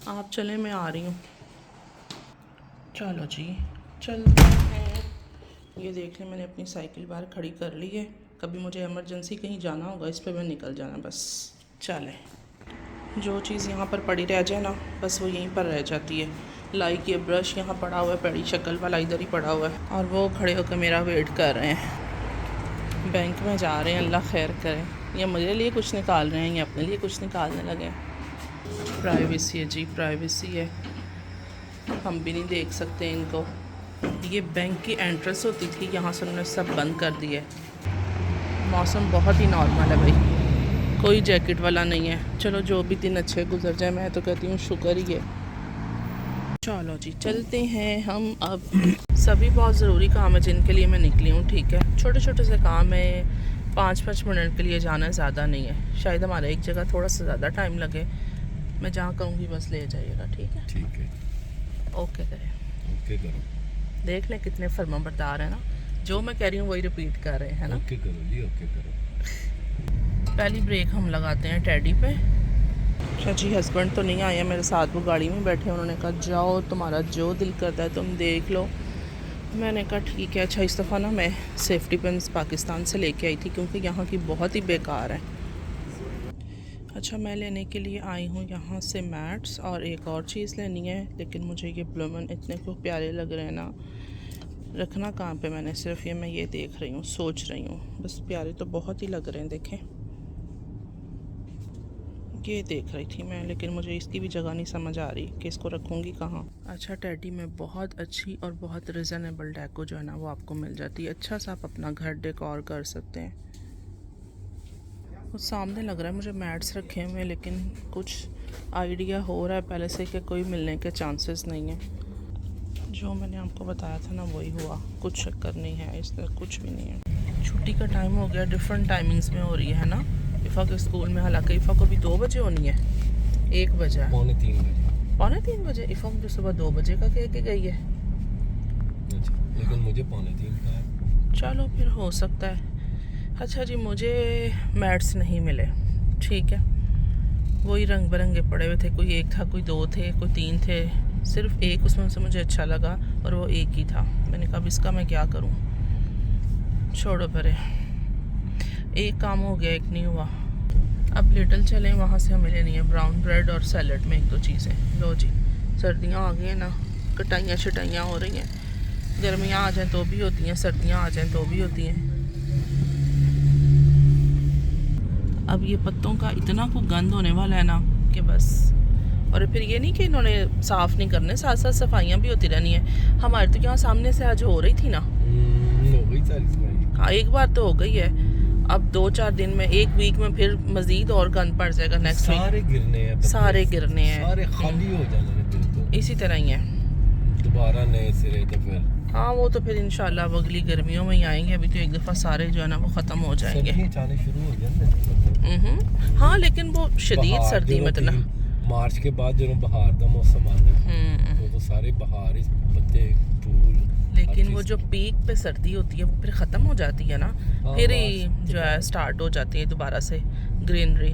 आप चलें, मैं आ रही हूँ। चलो जी चलते हैं। ये देख लें, मैंने अपनी साइकिल बाहर खड़ी कर ली है। कभी मुझे इमरजेंसी कहीं जाना होगा, इस पर मैं निकल जाना बस। चलें, जो चीज़ यहाँ पर पड़ी रह जाए ना, बस वो यहीं पर रह जाती है। लाइक ये ब्रश यहाँ पड़ा हुआ है, बड़ी शक्ल वाला इधर ही पड़ा हुआ है, और वो खड़े होकर मेरा वेट कर रहे हैं। बैंक में जा रहे हैं, अल्लाह खैर करें। ये मेरे लिए कुछ निकाल रहे हैं, ये अपने लिए कुछ निकालने लगे हैं। प्राइवेसी है जी, प्राइवेसी है, हम भी नहीं देख सकते इनको। ये बैंक की एंट्रेंस होती थी, यहाँ से उन्होंने सब बंद कर दिया है। मौसम बहुत ही नॉर्मल है भाई, कोई जैकेट वाला नहीं है। चलो जो भी दिन अच्छे गुजर जाए, मैं तो कहती हूँ शुक्र ही है। चलो जी चलते हैं हम अब। सभी बहुत ज़रूरी काम है जिनके लिए मैं निकली हूँ, ठीक है। छोटे छोटे से काम है, 5-5 मिनट के लिए जाना, ज़्यादा नहीं है। शायद हमारा एक जगह थोड़ा सा ज़्यादा टाइम लगे, मैं जहाँ कहूँगी बस ले जाइएगा, ठीक है। ठीक है, ओके करें, ओके करो। देख लें कितने फर्माबरदार है ना, जो मैं कह रही हूँ वही रिपीट कर रहे हैं ना। ओके करो जी, ओके करो। पहली ब्रेक हम लगाते हैं टैडी पे। अच्छा जी, हस्बैंड तो नहीं आए मेरे साथ, वो गाड़ी में बैठे। उन्होंने कहा जाओ, तुम्हारा जो दिल करता है तुम देख लो। मैंने कहा ठीक है। अच्छा, इस दफ़ा ना मैं सेफ्टी पिन्स पाकिस्तान से लेके आई थी, क्योंकि यहाँ की बहुत ही बेकार है। अच्छा, मैं लेने के लिए आई हूँ यहाँ से मैट्स, और एक और चीज़ लेनी है, लेकिन मुझे ये ब्लूमन इतने को प्यारे लग रहे हैं ना। रखना कहाँ पे मैंने, सिर्फ ये मैं ये देख रही हूँ, सोच रही हूँ बस। प्यारे तो बहुत ही लग रहे हैं, देखें। ये देख रही थी मैं, लेकिन मुझे इसकी भी जगह नहीं समझ आ रही कि इसको रखूँगी कहाँ। अच्छा, टैडी में बहुत अच्छी और बहुत रिजनेबल डेको जो है ना, वो आपको मिल जाती है। अच्छा सा आप अपना घर डेकोर कर सकते हैं। कुछ सामने लग रहा है मुझे मैट्स रखे हुए, लेकिन कुछ आइडिया हो रहा है पहले से कि कोई मिलने के चांसेस नहीं है। जो मैंने आपको बताया था ना वही हुआ, कुछ चक्कर नहीं है, इस तरह कुछ भी नहीं है। छुट्टी का टाइम हो गया, डिफरेंट टाइमिंग्स में हो रही है ना इफ़ा के स्कूल में। हालांकि इफ़ा को भी 2 बजे होनी है, 1 बजे है, पौने 3 बजे। पौने 3 बजे। इफ़ा मुझे सुबह 2 बजे का कह के गई है। अच्छा, लेकिन मुझे पौने 3 का है। चलो फिर हो सकता है। अच्छा जी, मुझे मैट्स नहीं मिले, ठीक है। वही रंग बिरंगे पड़े हुए थे, कोई एक था, कोई 2 थे, कोई 3 थे। सिर्फ एक उसमें से मुझे अच्छा लगा, और वो एक ही था। मैंने कहा अब इसका मैं क्या करूं, छोड़ो परे। एक काम हो गया, एक नहीं हुआ। अब लिटल चलें, वहाँ से हमें लेनी है ब्राउन ब्रेड और सैलड में 1-2 चीज़ें। लो जी, सर्दियाँ आ गई हैं ना, कटाइयाँ शटाइयाँ हो रही हैं। गर्मियाँ आ जाएँ तो भी होती हैं, सर्दियाँ आ जाएँ तो भी होती हैं। अब ये पत्तों का इतना को गंद होने वाला है ना कि बस। और फिर ये नहीं कि इन्होंने साफ़ नहीं करने, साथ साथ सफाइयाँ भी होती रहनी है। हमारे तो यहाँ सामने से आज हो रही थी ना, हो गई सारी सफाई। हाँ एक बार तो हो गई है। अब 2-4 दिन में, 1 वीक में फिर मज़ीद और गंद पड़ जाएगा नेक्स्ट वीक। सारे गिरने हैं, सारे गिरने हैं, सारे खाली हो जाने हैं बिल्कुल। इसी तरह ही है। दोबारा नए सिरे तो फिर हाँ, वो तो फिर इंशाल्लाह अब अगली गर्मियों में ही आएंगे। अभी तो एक दफ़ा सारे जो है ना वो ख़त्म हो जाएंगे। सर्दियाँ आने शुरू हो जाएंगे। हाँ, लेकिन वो शदीद सर्दी में तो ना, मार्च के बाद जो बहार का मौसम आता है तो सारे बहार, इस पत्ते, फूल। लेकिन वो जो पीक पे सर्दी होती है वो फिर ख़त्म हो जाती है ना, फिर ही जो है स्टार्ट हो जाती है दोबारा से ग्रीनरी।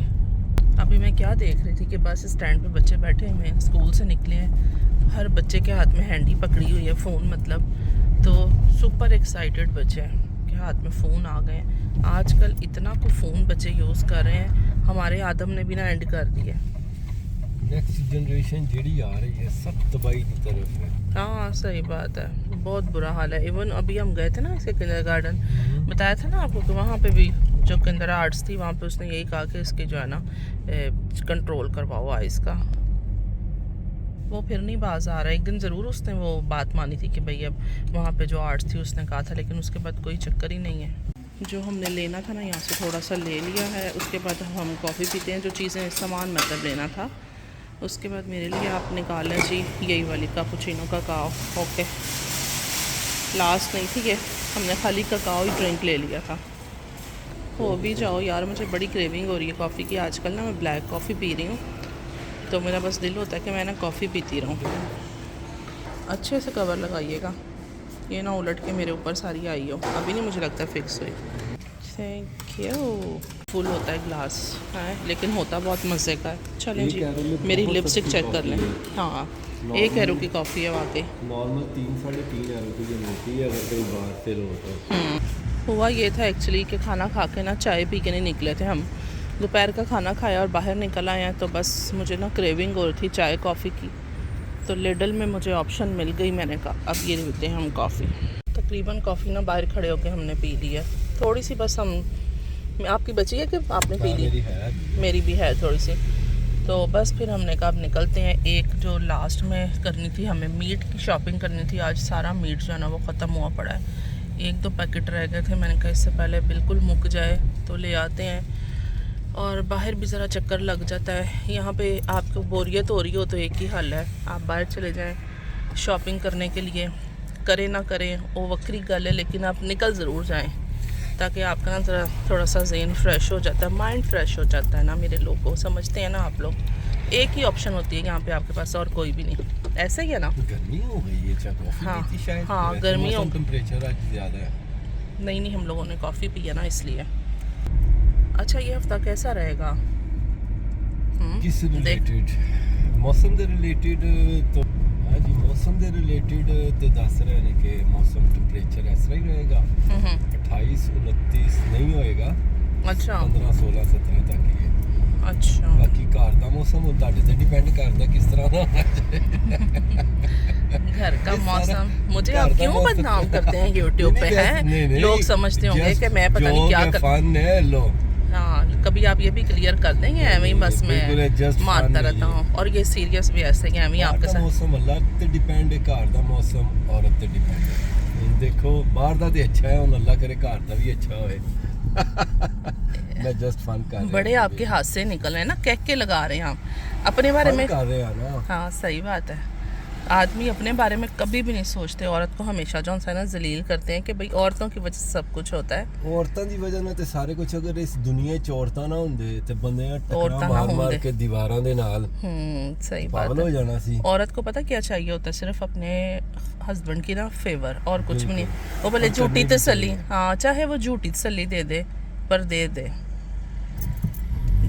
अभी मैं क्या देख रही थी कि बस स्टैंड पे बच्चे बैठे हुए हैं, स्कूल से निकले हैं, हर बच्चे के हाथ में हैंडी पकड़ी हुई है, फ़ोन मतलब। तो सुपर एक्साइटेड बच्चे हैं कि हाथ में फ़ोन आ गए हैं। आजकल इतना को फ़ोन बच्चे यूज़ कर रहे हैं, हमारे आदम ने भी ना एंड कर दिया। नेक्स्ट जनरेशन जी आ रही है, सब तबाही की तरफ है। हाँ सही बात है, बहुत बुरा हाल है। इवन अभी हम गए थे ना इसके किंडर गार्डन, बताया था ना आपको कि वहाँ पे भी जो किंडर आर्ट्स थी, वहाँ पे उसने यही कहा कि इसके जो है ना कंट्रोल करवाओ आइस का। वो फिर नहीं बाज आ रहा है। एक दिन ज़रूर उसने वो बात मानी थी कि भाई अब वहाँ पे जो आर्ट्स थी उसने कहा था, लेकिन उसके बाद कोई चक्कर ही नहीं है। जो हमने लेना था ना यहाँ से थोड़ा सा ले लिया है। उसके बाद हम कॉफ़ी पीते हैं, जो चीज़ें सामान मतलब लेना था। उसके बाद मेरे लिए आप निकालें जी यही वाली कैपुचिनो काकाओ। ओके, लास्ट नहीं थी ये, हमने खाली काकाओ ही ड्रिंक ले लिया था। हो भी जाओ यार, मुझे बड़ी क्रेविंग हो रही है कॉफ़ी की आजकल ना। मैं ब्लैक कॉफ़ी पी रही हूँ, तो मेरा बस दिल होता है कि मैं ना कॉफ़ी पीती रहूँ। अच्छे से कवर लगाइएगा, ये ना उलट के मेरे ऊपर सारी आई हो। अभी नहीं मुझे लगता फिक्स हुई। Thank you. फुल होता है ग्लास है, लेकिन होता बहुत मज़े का है। चलें एक जी, एरो में मेरी बहुत लिपस्टिक सस्ती चेक कर लें। कॉफ़ी है। हाँ, नॉर्मल- 1 यूरो की कॉफ़ी है वाकई। नॉर्मल 3-3.5 यूरो की जो मिलती है अगर कहीं बाहर से लो तो। हुआ ये था एक्चुअली कि खाना खा के ना चाय पी के नहीं निकले थे हम। दोपहर का खाना खाया और बाहर निकल आए हैं, तो बस मुझे ना क्रेविंग हो रही थी चाय कॉफ़ी की, तो लिडल में मुझे ऑप्शन मिल गई। मैंने कहा अब ये लेते हैं हम कॉफ़ी। तकरीबन कॉफ़ी ना बाहर खड़े होकर हमने पी ली है, थोड़ी सी बस हम। आपकी बची है कि आपने पी ली? मेरी है, मेरी भी है थोड़ी सी। तो बस फिर हमने कहा अब निकलते हैं। एक जो लास्ट में करनी थी, हमें मीट की शॉपिंग करनी थी। आज सारा मीट जो है ना वो ख़त्म हुआ पड़ा है, 1-2 पैकेट रह गए थे। मैंने कहा इससे पहले बिल्कुल मुक जाए तो ले आते हैं, और बाहर भी ज़रा चक्कर लग जाता है। यहाँ पे आपको बोरियत हो रही हो तो एक ही हल है, आप बाहर चले जाएं शॉपिंग करने के लिए। करें ना करें वो वक्री गल है, लेकिन आप निकल ज़रूर जाएं, ताकि आपका ना ज़रा थोड़ा सा ज़हन फ्रेश हो जाता है, माइंड फ्रेश हो जाता है ना। मेरे लोगों, समझते हैं ना आप लोग। एक ही ऑप्शन होती है यहाँ पे आपके पास, और कोई भी नहीं। ऐसा ही है ना? गर्मी हो गई है, चाय कॉफ़ी हाँ, पीती शायद। हाँ, वैसे गर्मी मौसम हो- टेम्परेचर आज ज़्यादा है। नहीं, हम लोगों ने कॉफ़ी पी है ना इसलिए। अच्छा, ये हफ्ता कैसा रहेगा? किस देख, रिलेटेड? मौसम ਦੇ ਰਿਲੇਟਡ तो हाँ जी, मौसम ਦੇ ਰਿਲੇਟਡ तो दस रहे हैं कि मौसम टेम्परेचर ऐसा ही रहेगा। 28-29 नहीं होएगा, अच्छा 15-16-17 तक ही है। अच्छा। बाकी घर का मौसम वो ਤੁਹਾਡੇ ਤੇ डिपेंड करता किस तरह ਦਾ होना चाहिए। घर का ये सारा मौसम, मुझे घर आप का क्यों मौसम- बदनाम करते हैं यूट्यूब पे? नहीं, हैं नहीं, लोग समझते होंगे just कि मैं पता नहीं क्या कर। फन है लो। हाँ, कभी आप ये भी क्लियर कर देंगे, एवं ही बस बिल्कुल है, just मैं fun मारता है रहता ये। हूँ, और ये सीरियस भी ऐसे ही एवं ही आपके बाहर दा साथ। मौसम अल्लाह ते डिपेंड है, घर दा मौसम औरत ते डिपेंड है। ਹੁਣ देखो बाहर दा ते अच्छा है, ਹੁਣ अल्लाह करे घर दा भी अच्छा होए। मैं जस्ट फन कर रहा बड़े हूँ। आपके हाथ से निकल रहे हैं ना, कह के लगा रहे हैं आप अपने बारे फन में। कर रहे हैं ना। हाँ, सही बात है। आदमी अपने बारे में कभी भी नहीं सोचते, औरत को हमेशा जो है ना जलील करते हैं कि भाई औरतों की वजह से सब कुछ होता है। औरतां दी वजह ਨਾਲ ਤੇ ਸਾਰੇ ਕੁਝ, ਅਗਰ ਇਸ ਦੁਨੀਆ 'ਚ ਔਰਤਾਂ ਨਾ ਹੁੰਦੇ ਤੇ ਬੰਦਿਆਂ औरतां ਟੱਕਰਾਂ ना ਮਾਰ-ਮਾਰ होंदे। ਕੇ ਦੀਵਾਰਾਂ ਦੇ ਨਾਲ सही बात ਪਾਗਲ ਹੋ है। ਜਾਣਾ ਸੀ। औरत को पता क्या चाहिए होता है? सिर्फ अपने हस्बैंड की ना फेवर, और कुछ भी नहीं। बिल्कुल। वो भले और झूठी करनी भी तसल्ली, चाहिए। हाँ, चाहे वो झूठी तसल्ली दे दे, पर दे दे।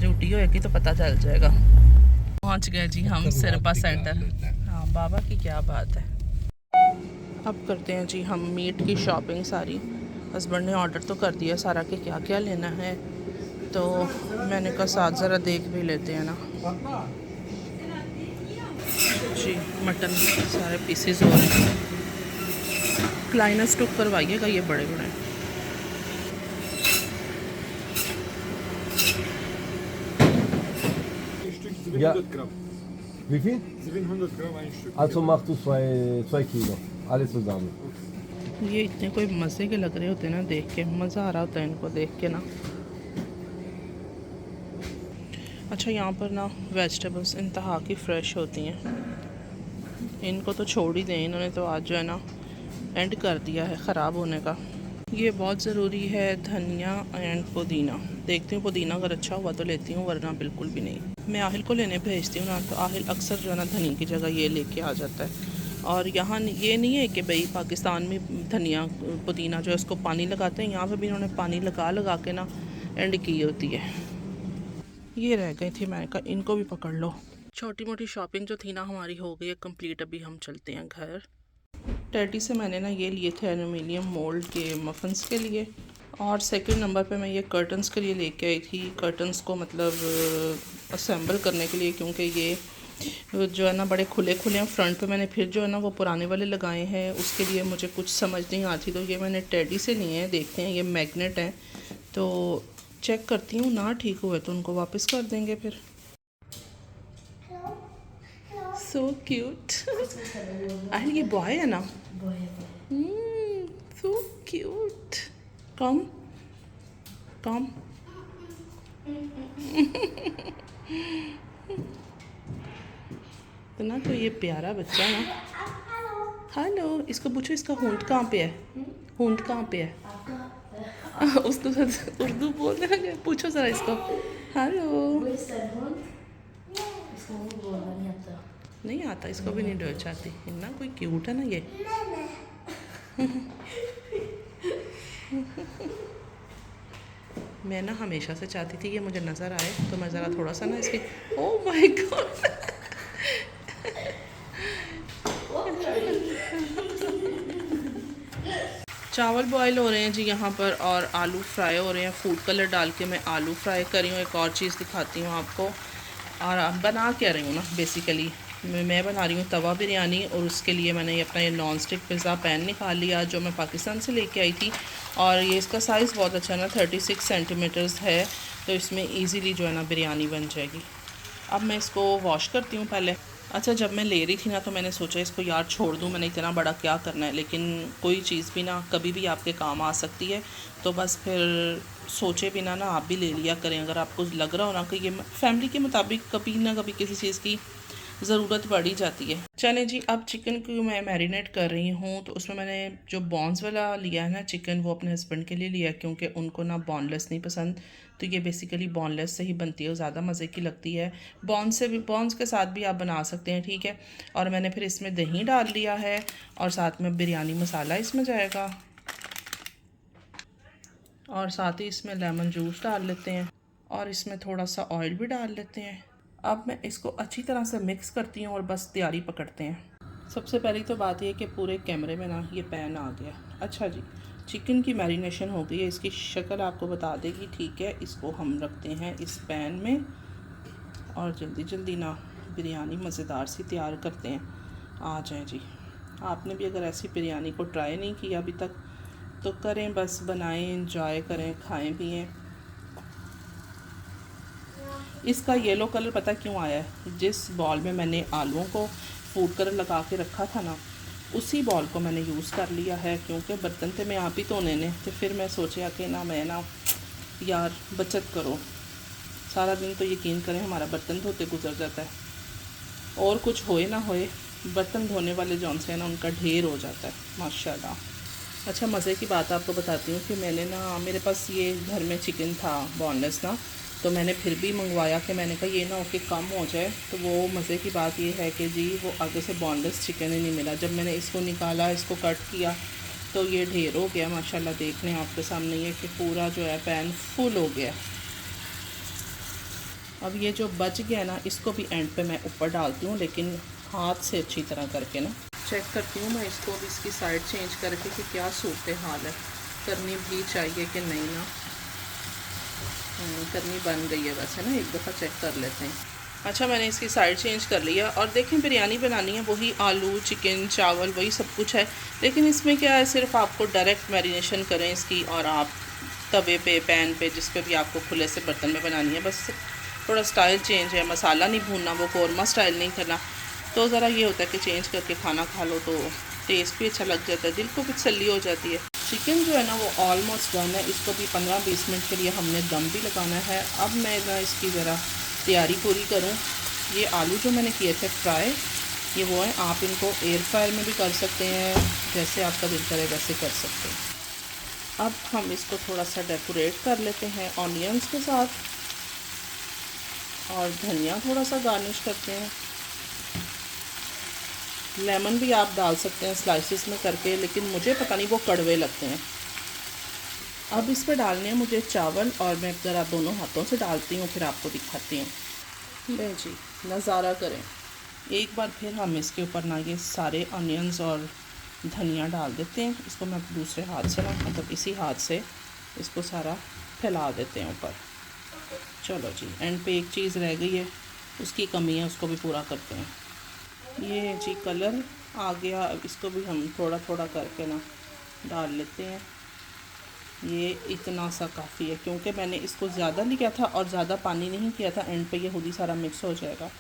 झूठी होएगी तो पता चल जाएगा। पहुंच गए जी हम सिरपा सेंटर। हाँ, बाबा की क्या बात है। अब करते हैं जी हम मीट की शॉपिंग सारी। हस्बैंड ने ऑर्डर तो कर दिया सारा कि क्या क्या लेना है, तो मैंने कहा साथ ज़रा देख भी लेते हैं ना जी। मटन सारे पीसेस हो रहे हैं। क्लाइनस टुक करवाइएगा ये बड़े बड़े। Ja. 700 Gramm. Wie viel? 700 Gramm ein Stück. Also machst du 2 Kilo, alles zusammen. ये इतने कोई मज़े के लग रहे होते हैं ना देख के, मज़ा आ रहा होता है इनको देख के ना। अच्छा, यहाँ पर ना वेजिटेबल्स इंतहा की फ़्रेश होती हैं, इनको तो छोड़ ही दें। इन्होंने तो आज जो है ना एंड कर दिया है ख़राब होने का। ये बहुत ज़रूरी है, धनिया एंड पुदीना। देखती हूँ पुदीना अगर अच्छा हुआ तो लेती हूँ, वरना बिल्कुल भी नहीं। मैं आहिल को लेने भेजती हूँ ना, तो आहिल अक्सर जो है ना धनिया की जगह ये लेके आ जाता है। और यहाँ ये नहीं है कि भाई पाकिस्तान में धनिया पुदीना जो है उसको पानी लगाते हैं, यहाँ पे भी इन्होंने पानी लगा के ना एंड की होती है। ये रह गई थी, मैंने कहा इनको भी पकड़ लो। छोटी मोटी शॉपिंग जो थी ना हमारी हो गई है कंप्लीट। अभी हम चलते हैं घर। टैडी से मैंने ना ये लिए थे एल्यूमिनियम मोल्ड के मफ़न्स के लिए, और सेकंड नंबर पे मैं ये कर्टन्स के लिए लेके आई थी। कर्टन्स को मतलब असेंबल करने के लिए, क्योंकि ये जो है ना बड़े खुले खुले हैं फ्रंट पे। मैंने फिर जो है ना वो पुराने वाले लगाए हैं, उसके लिए मुझे कुछ समझ नहीं आती, तो ये मैंने टैडी से लिए हैं। देखते हैं, ये मैग्नेट हैं तो चेक करती हूँ, ना ठीक हुए तो उनको वापस कर देंगे फिर। So cute. अरे ये बॉय है ना? So cute. Come come. इतना तो ये प्यारा बच्चा ना। हेलो, इसको पूछो इसका होंठ कहाँ पे है? होंठ कहाँ पे है? उसको उर्दू बोलने लगे, पूछो ज़रा इसको। हेलो। नहीं आता, इसको भी नहीं डर चाहती ना, कोई क्यूट है ना ये। मैं ना हमेशा से चाहती थी ये मुझे नज़र आए, तो मैं ज़रा थोड़ा सा ना इसकी, ओह माय गॉड, चावल बॉईल हो रहे हैं जी यहाँ पर, और आलू फ्राई हो रहे हैं। फूड कलर डाल के मैं आलू फ्राई कर रही हूँ। एक और चीज़ दिखाती हूँ आपको, और बना क्या रही हूँ ना, बेसिकली मैं बना रही हूँ तवा बिरयानी। और उसके लिए मैंने अपना ये नॉन स्टिक पिज़्ज़ा पैन निकाल लिया जो मैं पाकिस्तान से लेके आई थी। और ये इसका साइज़ बहुत अच्छा है ना, 36 सेंटीमीटर्स है, तो इसमें ईज़िली जो है ना बिरयानी बन जाएगी। अब मैं इसको वॉश करती हूँ पहले। अच्छा, जब मैं ले रही थी ना तो मैंने सोचा इसको यार छोड़ दूँ, मैंने इतना बड़ा क्या करना है, लेकिन कोई चीज़ भी ना कभी भी आपके काम आ सकती है, तो बस फिर सोचे बिना ना आप भी ले लिया करें। अगर आपको लग रहा हो ना कि ये फैमिली के मुताबिक कभी ना कभी किसी चीज़ की ज़रूरत पड़ ही जाती है। चलें जी, अब चिकन को मैं मैरिनेट कर रही हूँ। तो उसमें मैंने जो बॉन्स वाला लिया है ना चिकन, वो अपने हस्बैंड के लिए लिया क्योंकि उनको ना बॉनलेस नहीं पसंद। तो ये बेसिकली बॉनलेस से ही बनती है, ज़्यादा मज़े की लगती है। बॉन्स के साथ भी आप बना सकते हैं, ठीक है। और मैंने फिर इसमें दही डाल लिया है, और साथ में बिरयानी मसाला इसमें जाएगा, और साथ ही इसमें लेमन जूस डाल लेते हैं, और इसमें थोड़ा सा ऑयल भी डाल लेते हैं। अब मैं इसको अच्छी तरह से मिक्स करती हूँ और बस तैयारी पकड़ते हैं। सबसे पहली तो बात यह कि पूरे कैमरे में ना ये पैन आ गया। अच्छा जी, चिकन की मैरिनेशन हो गई है, इसकी शक्ल आपको बता देगी, ठीक है। इसको हम रखते हैं इस पैन में, और जल्दी जल्दी ना बिरयानी मज़ेदार सी तैयार करते हैं। आ जाए जी, आपने भी अगर ऐसी बिरयानी को ट्राई नहीं किया अभी तक तो करें, बस बनाएं, इंजॉय करें, खाएं पिएं। इसका येलो कलर पता क्यों आया है, जिस बॉल में मैंने आलूओं को फूड कलर लगा के रखा था ना, उसी बॉल को मैंने यूज़ कर लिया है, क्योंकि बर्तन थे मैं आप ही धोने ने। तो फिर मैं सोचा कि ना मैं ना यार बचत करो, सारा दिन तो यकीन करें हमारा बर्तन धोते गुजर जाता है, और कुछ होए ना होए बर्तन धोने वाले जौन से है ना उनका ढेर हो जाता है माशाल्लाह। अच्छा, मज़े की बात आपको बताती हूँ कि मैंने ना, मेरे पास ये घर में चिकन था बॉनलेस ना, तो मैंने फिर भी मंगवाया कि मैंने कहा ये ना ओके कम हो जाए। तो वो मज़े की बात ये है कि जी वो आगे से बॉनलेस चिकन ही नहीं मिला। जब मैंने इसको निकाला, इसको कट किया, तो ये ढेर हो गया माशाल्लाह। देख लें आपके सामने ये कि पूरा जो है पैन फुल हो गया। अब ये जो बच गया ना, इसको भी एंड पे मैं ऊपर डालती हूँ, लेकिन हाथ से अच्छी तरह करके ना चेक करती हूँ मैं इसको भी, इसकी साइड चेंज करके कि क्या सूरत हाल है, करनी भी चाहिए कि नहीं ना। करनी बन गई है वैसे ना, एक दफ़ा चेक कर लेते हैं। अच्छा, मैंने इसकी साइड चेंज कर लिया, और देखें बिरयानी बनानी है, वही आलू चिकन चावल वही सब कुछ है, लेकिन इसमें क्या है, सिर्फ आपको डायरेक्ट मैरिनेशन करें इसकी, और आप तवे पे पैन पे जिस पे भी आपको खुले से बर्तन में बनानी है, बस थोड़ा स्टाइल चेंज है। मसाला नहीं भूनना, वो कौरमा स्टाइल नहीं करना, तो ज़रा ये होता है कि चेंज करके खाना खा लो तो टेस्ट भी अच्छा लग जाता है, दिल को भी तसल्ली हो जाती है। चिकन जो है ना वो ऑलमोस्ट डन है, इसको भी 15-20 मिनट के लिए हमने दम भी लगाना है। अब मैं ना इसकी ज़रा तैयारी पूरी करूं। ये आलू जो मैंने किए थे फ्राई, ये वो है, आप इनको एयर फ्रायर में भी कर सकते हैं, जैसे आपका दिल करे वैसे कर सकते हैं। अब हम इसको थोड़ा सा डेकोरेट कर लेते हैं ऑनियंस के साथ, और धनिया थोड़ा सा गार्निश करते हैं। लेमन भी आप डाल सकते हैं स्लाइसिस में करके, लेकिन मुझे पता नहीं वो कड़वे लगते हैं। अब इस पर डालने हैं मुझे चावल, और मैं ज़रा दोनों हाथों से डालती हूँ, फिर आपको दिखाती हूँ। ले जी, नज़ारा करें। एक बार फिर हम इसके ऊपर ना ये सारे अनियंस और धनिया डाल देते हैं। इसको मैं दूसरे हाथ से ना, मतलब इसी हाथ से इसको सारा फैला देते हैं ऊपर। चलो जी, एंड पे एक चीज़ रह गई है, उसकी कमी है, उसको भी पूरा करते हैं। ये जी कलर आ गया, अब इसको भी हम थोड़ा थोड़ा करके ना डाल लेते हैं। ये इतना सा काफ़ी है, क्योंकि मैंने इसको ज़्यादा लिया था और ज़्यादा पानी नहीं किया था, एंड पे ये खुद ही सारा मिक्स हो जाएगा।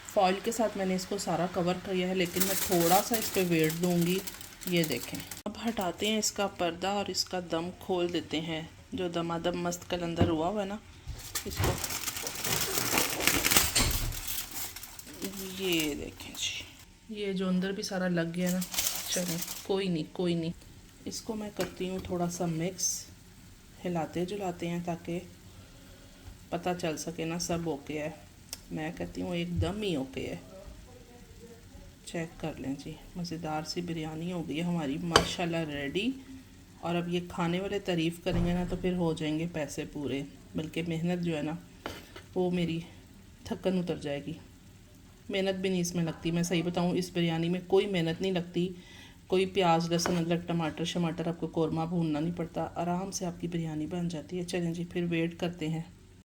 फॉइल के साथ मैंने इसको सारा कवर किया है, लेकिन मैं थोड़ा सा इस पर वेट दूँगी। ये देखें, अब हटाते हैं इसका पर्दा और इसका दम खोल देते हैं। जो दमादम मस्त कलंदर हुआ है ना, इसको ये देखें जी, ये जो अंदर भी सारा लग गया ना। चलें, कोई नहीं, इसको मैं करती हूँ थोड़ा सा मिक्स, हिलाते जुलाते हैं ताकि पता चल सके ना सब ओके है। मैं कहती हूँ एकदम ही ओके है। चेक कर लें जी, मज़ेदार सी बिरयानी हो गई है हमारी माशाल्लाह रेडी। और अब ये खाने वाले तारीफ़ करेंगे ना तो फिर हो जाएंगे पैसे पूरे, बल्कि मेहनत जो है ना वो मेरी थकन उतर जाएगी। मेहनत भी नहीं इसमें लगती, मैं सही बताऊँ इस बिरयानी में कोई मेहनत नहीं लगती, कोई प्याज लहसुन अदरक टमाटर आपको कौरमा भूनना नहीं पड़ता, आराम से आपकी बिरयानी बन जाती है। चलें जी फिर वेट करते हैं